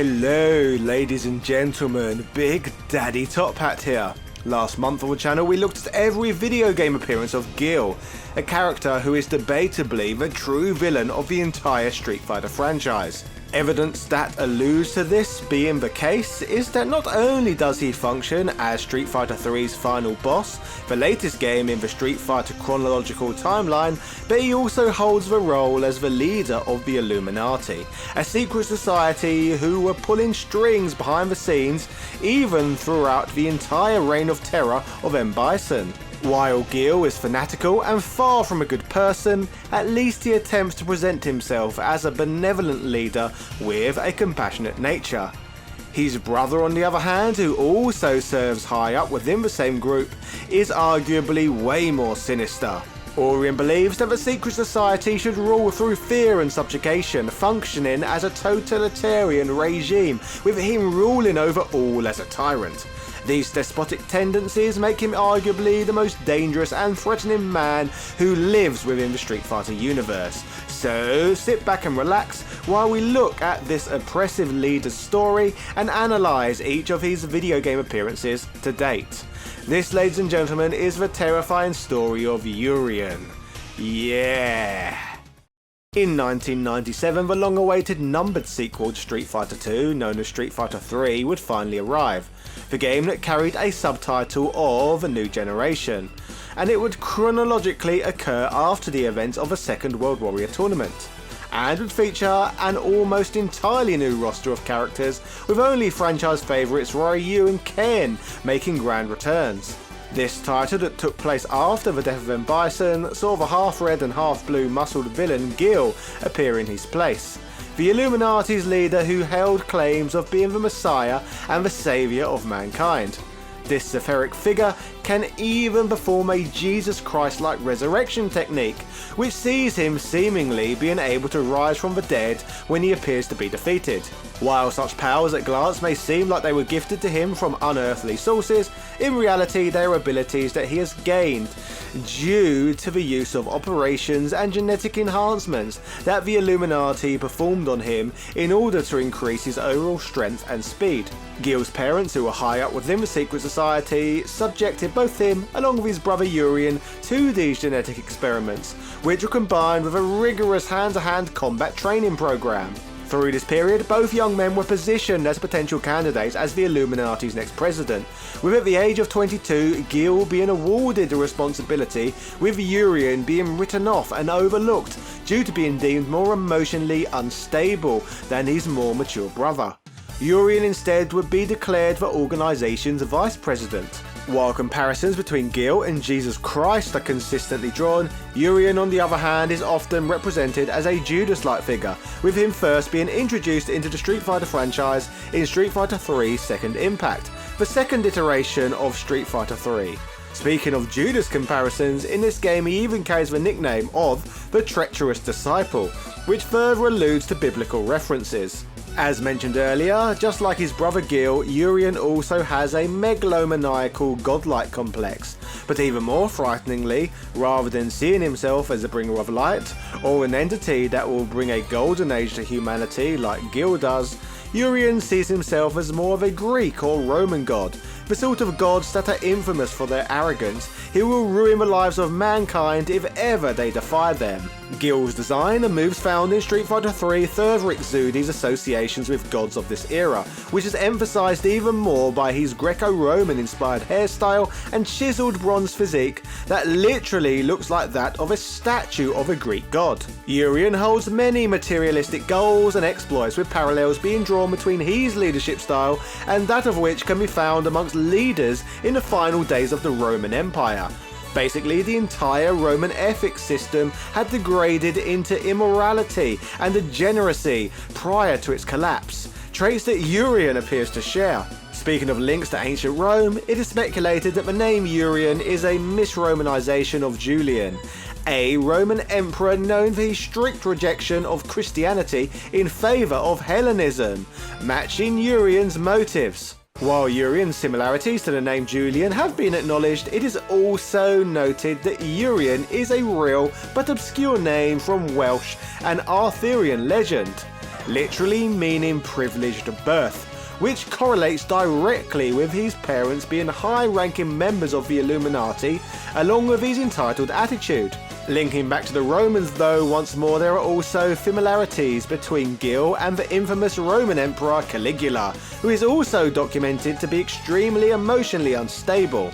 Hello ladies and gentlemen, Big Daddy Top Hat here. Last month on the channel we looked at every video game appearance of Gill, a character who is debatably the true villain of the entire Street Fighter franchise. Evidence that alludes to this being the case is that not only does he function as Street Fighter 3's final boss, the latest game in the Street Fighter chronological timeline, but he also holds the role as the leader of the Illuminati, a secret society who were pulling strings behind the scenes even throughout the entire reign of terror of M.Bison. While Gill is fanatical and far from a good person, at least he attempts to present himself as a benevolent leader with a compassionate nature. His brother, on the other hand, who also serves high up within the same group, is arguably way more sinister. Urien believes that the secret society should rule through fear and subjugation, functioning as a totalitarian regime, with him ruling over all as a tyrant. These despotic tendencies make him arguably the most dangerous and threatening man who lives within the Street Fighter universe. So sit back and relax while we look at this oppressive leader's story and analyse each of his video game appearances to date. This, ladies and gentlemen, is the terrifying story of Urien. Yeah! In 1997, the long-awaited numbered sequel to Street Fighter 2, known as Street Fighter 3, would finally arrive. The game that carried a subtitle of A New Generation, and it would chronologically occur after the events of the Second World Warrior tournament, and would feature an almost entirely new roster of characters, with only franchise favourites Ryu and Ken making grand returns. This title, that took place after the death of M.Bison, saw the half-red and half-blue muscled villain Gill appear in his place, the Illuminati's leader who held claims of being the Messiah and the saviour of mankind. This etheric figure can even perform a Jesus Christ-like resurrection technique, which sees him seemingly being able to rise from the dead when he appears to be defeated. While such powers at glance may seem like they were gifted to him from unearthly sources, in reality they are abilities that he has gained due to the use of operations and genetic enhancements that the Illuminati performed on him in order to increase his overall strength and speed. Gill's parents, who were high up within the secret society, subjected both him along with his brother Urien to these genetic experiments, which were combined with a rigorous hand-to-hand combat training program. Through this period, both young men were positioned as potential candidates as the Illuminati's next president, with at the age of 22, Gill being awarded the responsibility, with Urien being written off and overlooked due to being deemed more emotionally unstable than his more mature brother. Urien instead would be declared the organisation's vice president. While comparisons between Gill and Jesus Christ are consistently drawn, Urien on the other hand is often represented as a Judas-like figure, with him first being introduced into the Street Fighter franchise in Street Fighter 3 Second Impact, the second iteration of Street Fighter 3. Speaking of Judas comparisons, in this game he even carries the nickname of the Treacherous Disciple, which further alludes to biblical references. As mentioned earlier, just like his brother Gill, Urien also has a megalomaniacal godlike complex, but even more frighteningly, rather than seeing himself as a bringer of light, or an entity that will bring a golden age to humanity like Gill does, Urien sees himself as more of a Greek or Roman god, the sort of gods that are infamous for their arrogance, who will ruin the lives of mankind if ever they defy them. Gill's design and moves found in Street Fighter 3 further exude his associations with gods of this era, which is emphasised even more by his Greco-Roman inspired hairstyle and chiseled bronze physique that literally looks like that of a statue of a Greek god. Urien holds many materialistic goals and exploits, with parallels being drawn between his leadership style and that of which can be found amongst leaders in the final days of the Roman Empire. Basically, the entire Roman ethics system had degraded into immorality and degeneracy prior to its collapse, traits that Urien appears to share. Speaking of links to ancient Rome, it is speculated that the name Urien is a misromanization of Julian, a Roman emperor known for his strict rejection of Christianity in favour of Hellenism, matching Urien's motives. While Urien's similarities to the name Julian have been acknowledged, it is also noted that Urien is a real but obscure name from Welsh and Arthurian legend. literally meaning privileged birth, which correlates directly with his parents being high-ranking members of the Illuminati, along with his entitled attitude. Linking back to the Romans though, once more there are also similarities between Gill and the infamous Roman Emperor Caligula, who is also documented to be extremely emotionally unstable.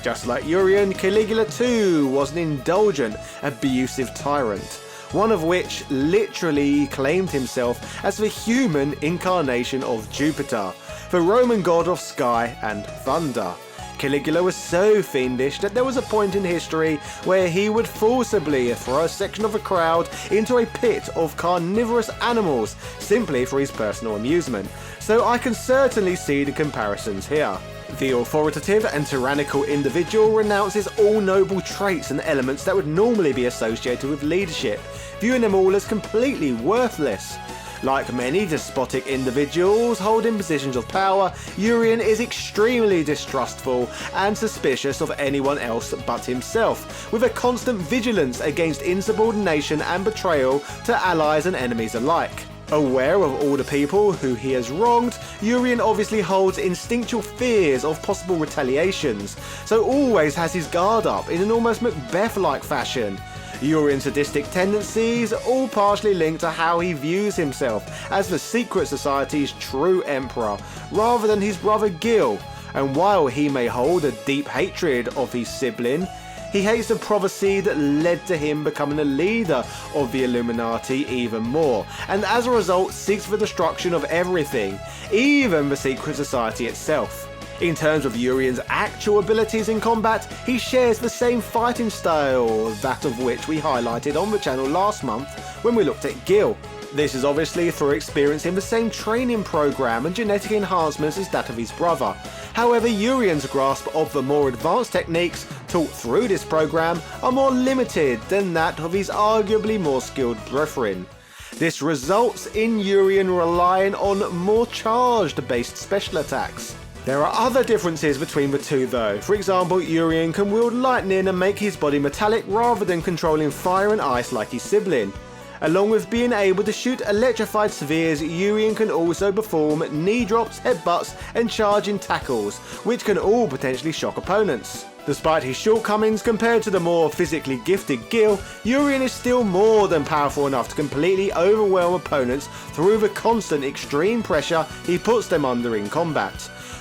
Just like Urien, Caligula too was an indulgent, abusive tyrant, one of which literally claimed himself as the human incarnation of Jupiter, the Roman god of sky and thunder. Caligula was so fiendish that there was a point in history where he would forcibly throw a section of a crowd into a pit of carnivorous animals simply for his personal amusement, so I can certainly see the comparisons here. The authoritative and tyrannical individual renounces all noble traits and elements that would normally be associated with leadership, viewing them all as completely worthless. Like many despotic individuals holding positions of power, Urien is extremely distrustful and suspicious of anyone else but himself, with a constant vigilance against insubordination and betrayal to allies and enemies alike. Aware of all the people who he has wronged, Urien obviously holds instinctual fears of possible retaliations, so always has his guard up in an almost Macbeth-like fashion. Urien's sadistic tendencies all partially linked to how he views himself as the secret society's true emperor, rather than his brother Gill, and while he may hold a deep hatred of his sibling, he hates the prophecy that led to him becoming a leader of the Illuminati even more, and as a result seeks the destruction of everything, even the secret society itself. In terms of Urien's actual abilities in combat, he shares the same fighting style, that of which we highlighted on the channel last month when we looked at Gill. This is obviously through experiencing the same training program and genetic enhancements as that of his brother. However, Urien's grasp of the more advanced techniques taught through this program are more limited than that of his arguably more skilled brethren. This results in Urien relying on more charged-based special attacks. There are other differences between the two though. For example, Urien can wield lightning and make his body metallic rather than controlling fire and ice like his sibling. Along with being able to shoot electrified spheres, Urien can also perform knee drops, headbutts and charging tackles, which can all potentially shock opponents. Despite his shortcomings compared to the more physically gifted Gill, Urien is still more than powerful enough to completely overwhelm opponents through the constant extreme pressure he puts them under in combat,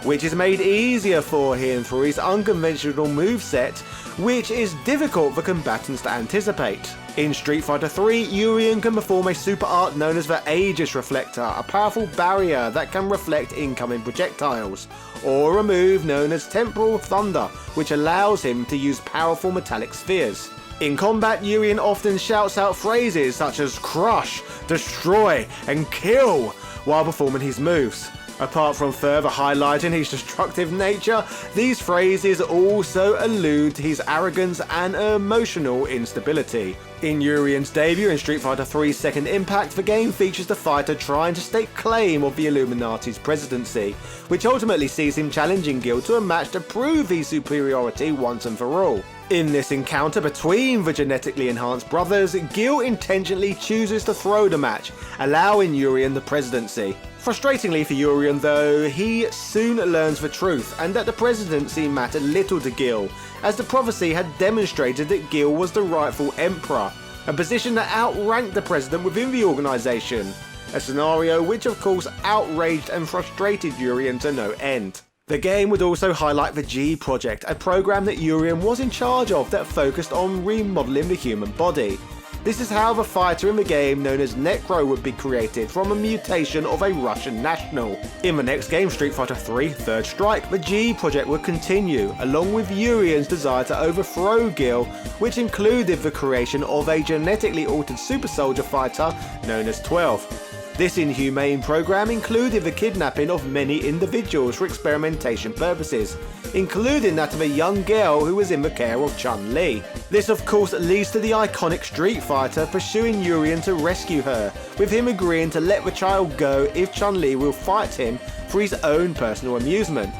which is made easier for him through his unconventional moveset, which is difficult for combatants to anticipate. In Street Fighter 3, Urien can perform a super art known as the Aegis Reflector, a powerful barrier that can reflect incoming projectiles, or a move known as Temporal Thunder, which allows him to use powerful metallic spheres. In combat, Urien often shouts out phrases such as crush, destroy, and kill while performing his moves. Apart from further highlighting his destructive nature, these phrases also allude to his arrogance and emotional instability. In Urien's debut in Street Fighter 3's Second Impact, the game features the fighter trying to stake claim of the Illuminati's presidency, which ultimately sees him challenging Gill to a match to prove his superiority once and for all. In this encounter between the genetically enhanced brothers, Gill intentionally chooses to throw the match, allowing Urien the presidency. Frustratingly for Urien though, he soon learns the truth and that the presidency mattered little to Gill, as the prophecy had demonstrated that Gill was the rightful emperor, a position that outranked the president within the organisation, a scenario which of course outraged and frustrated Urien to no end. The game would also highlight the G project, a program that Urien was in charge of that focused on remodeling the human body. This is how the fighter in the game known as Necro would be created from a mutation of a Russian national. In the next game, Street Fighter 3 Third Strike, the G project would continue, along with Urien's desire to overthrow Gill, which included the creation of a genetically altered super soldier fighter known as 12. This inhumane program included the kidnapping of many individuals for experimentation purposes, including that of a young girl who was in the care of Chun-Li. This of course leads to the iconic Street Fighter pursuing Urien to rescue her, with him agreeing to let the child go if Chun-Li will fight him for his own personal amusement.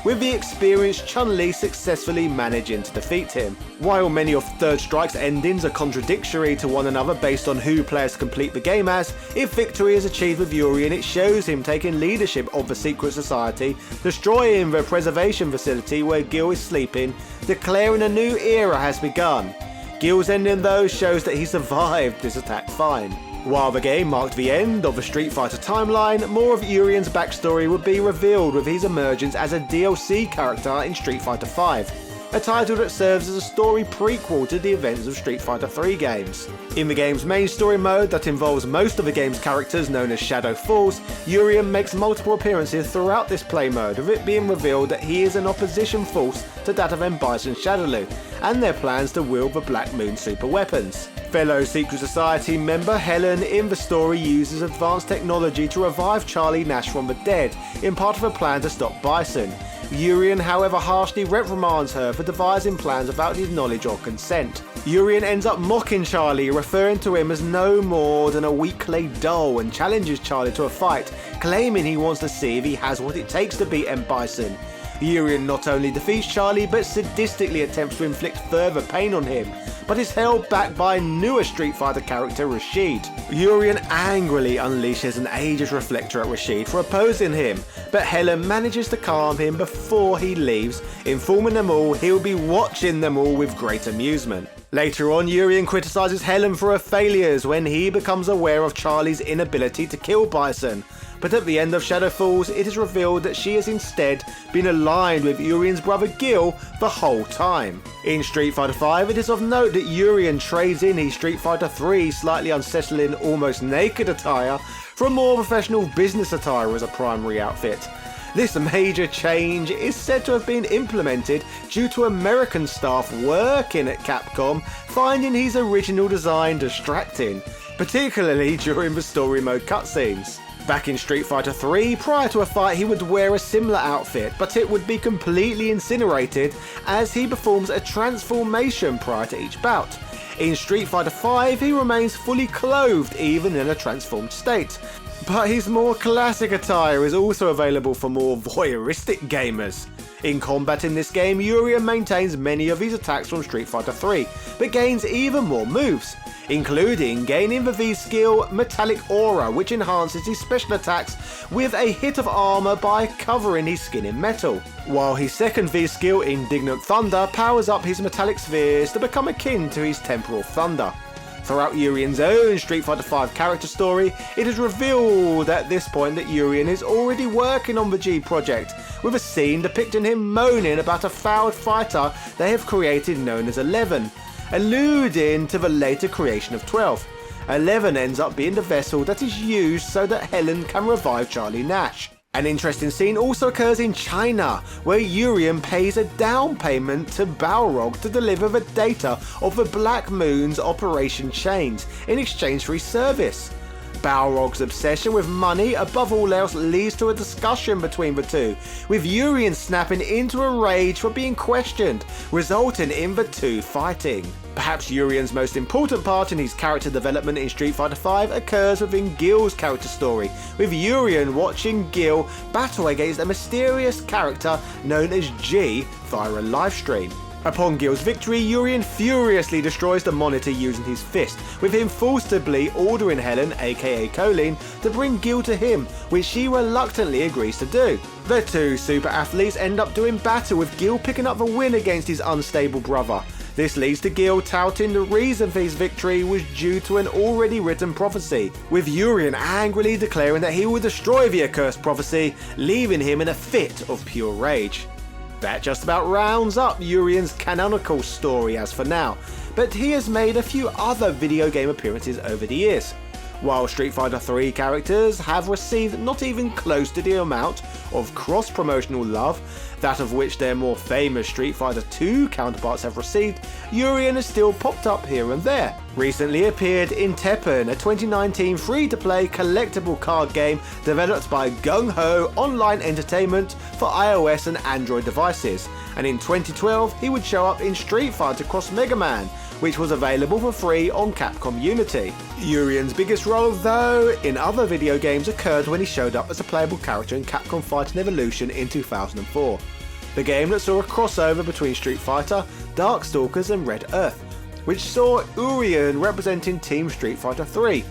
with the experienced Chun-Li successfully managing to defeat him. While many of Third Strike's endings are contradictory to one another based on who players complete the game as, if victory is achieved with Urien, it shows him taking leadership of the secret society, destroying the preservation facility where Gill is sleeping, declaring a new era has begun. Gill's ending though shows that he survived this attack fine. While the game marked the end of the Street Fighter timeline, more of Urien's backstory would be revealed with his emergence as a DLC character in Street Fighter V, a title that serves as a story prequel to the events of Street Fighter 3 games. In the game's main story mode that involves most of the game's characters known as Shadow Falls, Urien makes multiple appearances throughout this play mode, with it being revealed that he is an opposition force to that of M.Bison Shadaloo, and their plans to wield the Black Moon super weapons. Fellow Secret Society member Helen in the story uses advanced technology to revive Charlie Nash from the dead, in part of a plan to stop Bison. Urien, however, harshly reprimands her for devising plans without his knowledge or consent. Urien ends up mocking Charlie, referring to him as no more than a weak clay doll, and challenges Charlie to a fight, claiming he wants to see if he has what it takes to beat M.Bison. Urien not only defeats Charlie, but sadistically attempts to inflict further pain on him, but is held back by newer Street Fighter character Rashid. Urien angrily unleashes an Aegis Reflector at Rashid for opposing him, but Helen manages to calm him before he leaves, informing them all he'll be watching them all with great amusement. Later on, Urien criticises Helen for her failures when he becomes aware of Charlie's inability to kill Bison. But at the end of Shadow Falls, it is revealed that she has instead been aligned with Urien's brother Gill the whole time. In Street Fighter V, it is of note that Urien trades in his Street Fighter III slightly unsettling, almost naked attire for a more professional business attire as a primary outfit. This major change is said to have been implemented due to American staff working at Capcom finding his original design distracting, particularly during the story mode cutscenes. Back in Street Fighter 3, prior to a fight he would wear a similar outfit, but it would be completely incinerated as he performs a transformation prior to each bout. In Street Fighter 5 he remains fully clothed even in a transformed state, but his more classic attire is also available for more voyeuristic gamers. In combat in this game, Urien maintains many of his attacks from Street Fighter 3, but gains even more moves, including gaining the V skill Metallic Aura, which enhances his special attacks with a hit of armor by covering his skin in metal, while his second V skill Indignant Thunder powers up his metallic spheres to become akin to his Temporal Thunder. Throughout Urien's own Street Fighter V character story, it is revealed at this point that Urien is already working on the G project, with a scene depicting him moaning about a fouled fighter they have created known as 11, alluding to the later creation of 12. 11 ends up being the vessel that is used so that Helen can revive Charlie Nash. An interesting scene also occurs in China, where Urien pays a down payment to Balrog to deliver the data of the Black Moon's operation chains in exchange for his service. Balrog's obsession with money above all else leads to a discussion between the two, with Urien snapping into a rage for being questioned, resulting in the two fighting. Perhaps Urien's most important part in his character development in Street Fighter V occurs within Gill's character story, with Urien watching Gill battle against a mysterious character known as G via a livestream. Upon Gill's victory, Urien furiously destroys the monitor using his fist, with him forcibly ordering Helen, aka Colleen, to bring Gill to him, which she reluctantly agrees to do. The two super athletes end up doing battle, with Gill picking up the win against his unstable brother. This leads to Gill touting the reason for his victory was due to an already written prophecy, with Urien angrily declaring that he will destroy the accursed prophecy, leaving him in a fit of pure rage. That just about rounds up Urien's canonical story as for now, but he has made a few other video game appearances over the years. While Street Fighter 3 characters have received not even close to the amount of cross-promotional love, that of which their more famous Street Fighter 2 counterparts have received, Urien has still popped up here and there. Recently appeared in Tekken, a 2019 free-to-play collectible card game developed by Gung Ho Online Entertainment for iOS and Android devices, and in 2012 he would show up in Street Fighter Cross Mega Man, which was available for free on Capcom Unity. Urien's biggest role, though, in other video games occurred when he showed up as a playable character in Capcom Fighting Evolution in 2004. the game that saw a crossover between Street Fighter, Darkstalkers and Red Earth, which saw Urien representing Team Street Fighter 3.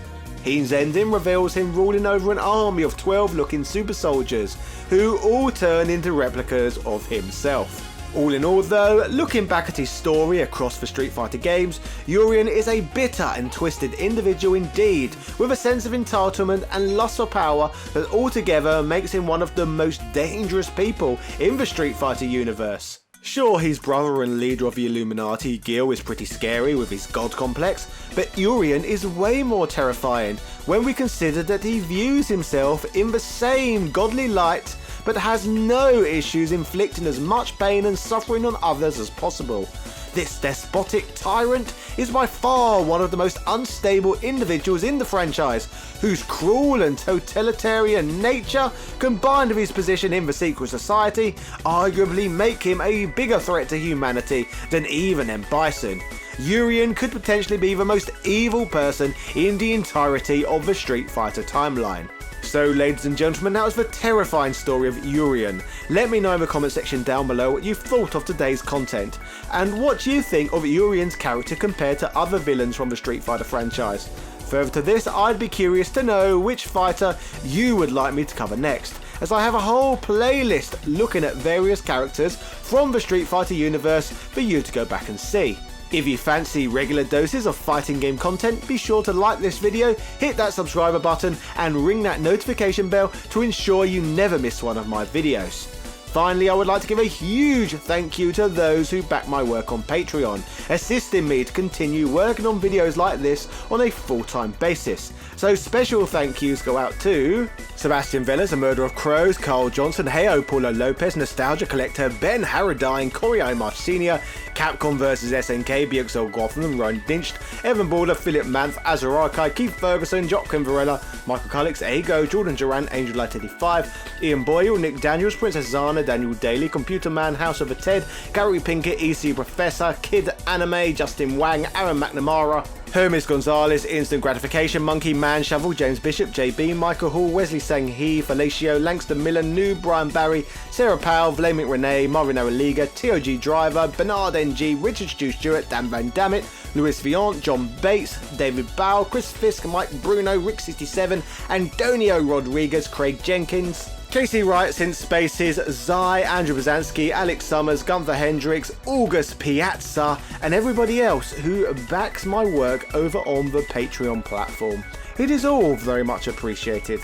Hein's ending reveals him ruling over an army of 12 looking super soldiers, who all turn into replicas of himself. All in all though, looking back at his story across the Street Fighter games, Urien is a bitter and twisted individual indeed, with a sense of entitlement and lust for power that altogether makes him one of the most dangerous people in the Street Fighter universe. Sure, his brother and leader of the Illuminati, Gill, is pretty scary with his god complex, but Urien is way more terrifying when we consider that he views himself in the same godly light, but has no issues inflicting as much pain and suffering on others as possible. This despotic tyrant is by far one of the most unstable individuals in the franchise, whose cruel and totalitarian nature, combined with his position in the secret society, arguably make him a bigger threat to humanity than even M.Bison. Urien could potentially be the most evil person in the entirety of the Street Fighter timeline. So ladies and gentlemen, that was the terrifying story of Urien. Let me know in the comment section down below what you thought of today's content, and what you think of Urien's character compared to other villains from the Street Fighter franchise. Further to this, I'd be curious to know which fighter you would like me to cover next, as I have a whole playlist looking at various characters from the Street Fighter universe for you to go back and see. If you fancy regular doses of fighting game content, be sure to like this video, hit that subscriber button and ring that notification bell to ensure you never miss one of my videos. Finally, I would like to give a huge thank you to those who back my work on Patreon, assisting me to continue working on videos like this on a full-time basis. So special thank yous go out to Sebastian Velez, The Murder of Crows, Carl Johnson, Heyo Paulo Lopez, Nostalgia Collector, Ben Harradine, Corey Omar Sr., Capcom vs SNK, BXL Gotham, Ryan Dinched, Evan Balder, Philip Manth, Azar Arkai, Keith Ferguson, Joaquin Varela, Michael Cullix, Ego, Jordan Duran, Angel Light 85, Ian Boyle, Nick Daniels, Princess Zana, Daniel Daly, Computer Man, House of a Ted, Gary Pinkett, EC Professor, Kid Anime, Justin Wang, Aaron McNamara, Hermes Gonzalez, Instant Gratification, Monkey Man Shovel, James Bishop, JB, Michael Hall, Wesley Sanghi, Felicio, Langston Miller, Noob, Brian Barry, Sarah Powell, Vladimir Renee, Marvin Liga, TOG Driver, Bernard NG, Richard Stu Stewart, Dan Van Dammit, Louis Viant, John Bates, David Bow, Chris Fisk, Mike Bruno, Rick67, Antonio Rodriguez, Craig Jenkins, Casey Wright, Since Spaces, Zai, Andrew Bazansky, Alex Summers, Gunther Hendricks, August Piazza, and everybody else who backs my work over on the Patreon platform. It is all very much appreciated.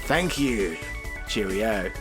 Thank you. Cheerio.